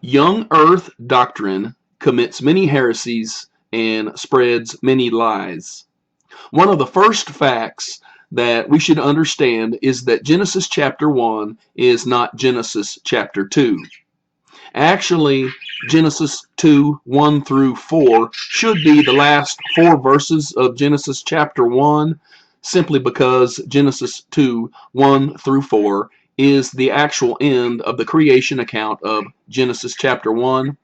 Young Earth Doctrine commits many heresies and spreads many lies. One of the first facts that we should understand is that Genesis chapter 1 is not Genesis chapter 2. Actually, Genesis 2, 1 through 4 should be the last four verses of Genesis chapter 1, simply because Genesis 2, 1 through 4 is the actual end of the creation account of Genesis chapter 1.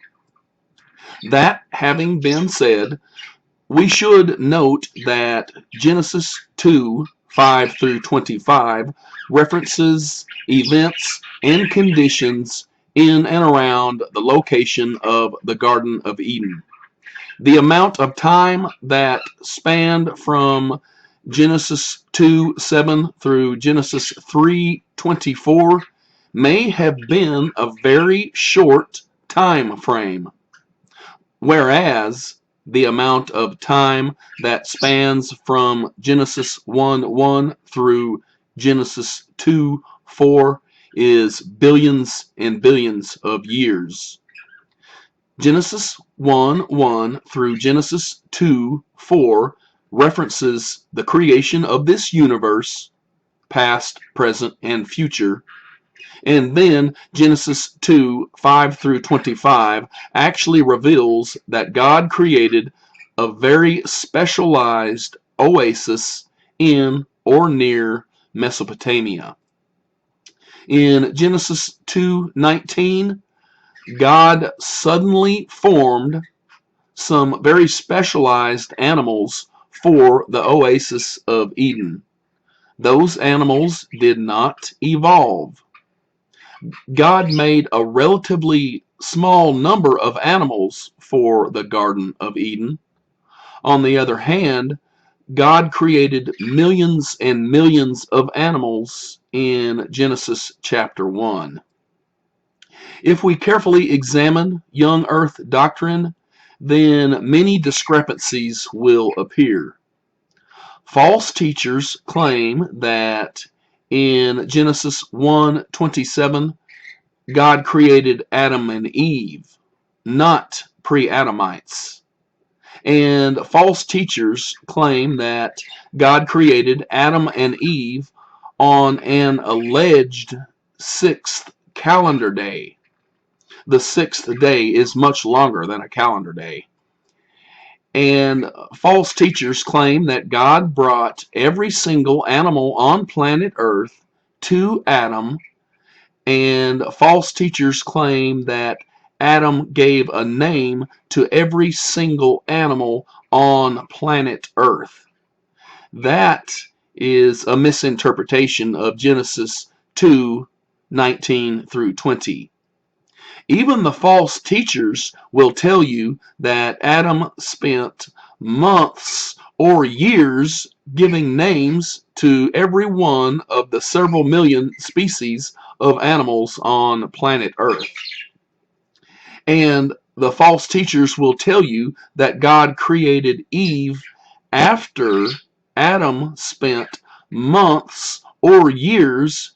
That having been said, we should note that Genesis 2, 5 through 25 references events and conditions in and around the location of the Garden of Eden. The amount of time that spanned from Genesis 2, 7 through Genesis 3, 24 may have been a very short time frame, whereas the amount of time that spans from Genesis 1, 1 through Genesis 2, 4 is billions and billions of years. Genesis 1, 1 through Genesis 2, 4 references the creation of this universe, past, present, and future. And then Genesis 2, 5 through 25 actually reveals that God created a very specialized oasis in or near Mesopotamia. In Genesis 2:19, God suddenly formed some very specialized animals for the oasis of Eden. Those animals did not evolve. God made a relatively small number of animals for the Garden of Eden. On the other hand, God created millions and millions of animals in Genesis chapter 1. If we carefully examine young earth doctrine, then many discrepancies will appear. False teachers claim that in Genesis 1:27 God created Adam and Eve, not pre-Adamites. And false teachers claim that God created Adam and Eve on an alleged sixth calendar day. The sixth day is much longer than a calendar day. And false teachers claim that God brought every single animal on planet Earth to Adam, and false teachers claim that Adam gave a name to every single animal on planet Earth. That is a misinterpretation of Genesis 2:19 through 20. Even the false teachers will tell you that Adam spent months or years giving names to every one of the several million species of animals on planet Earth. And the false teachers will tell you that God created Eve after Adam spent months or years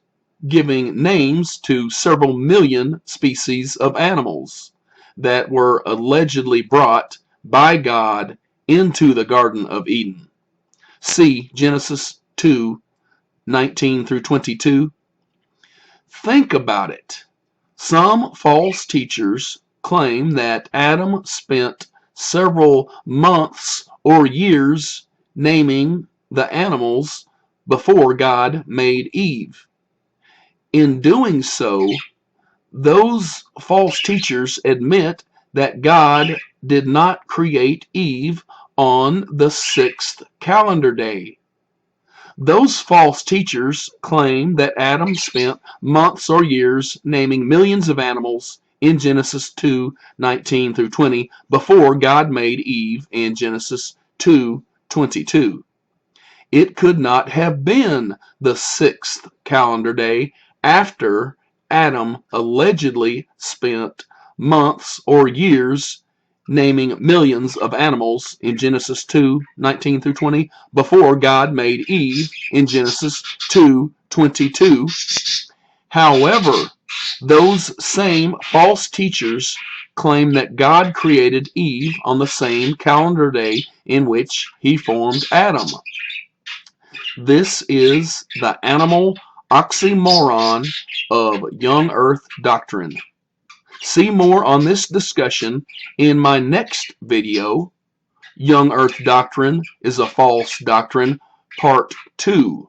giving names to several million species of animals that were allegedly brought by God into the Garden of Eden. See Genesis 2:19 through 22. Think about it. Some false teachers claim that Adam spent several months or years naming the animals before God made Eve. In doing so, those false teachers admit that God did not create Eve on the sixth calendar day. Those false teachers claim that Adam spent months or years naming millions of animals in Genesis 2:19 through 20 before God made Eve in Genesis 2:22. It could not have been the sixth calendar day after Adam allegedly spent months or years naming millions of animals in Genesis 2:19 through 20 before God made Eve in Genesis 2:22. However, those same false teachers claim that God created Eve on the same calendar day in which he formed Adam. This is the animal oxymoron of young earth doctrine. See more on this discussion in my next video, Young Earth Doctrine is a False Doctrine, Part 2.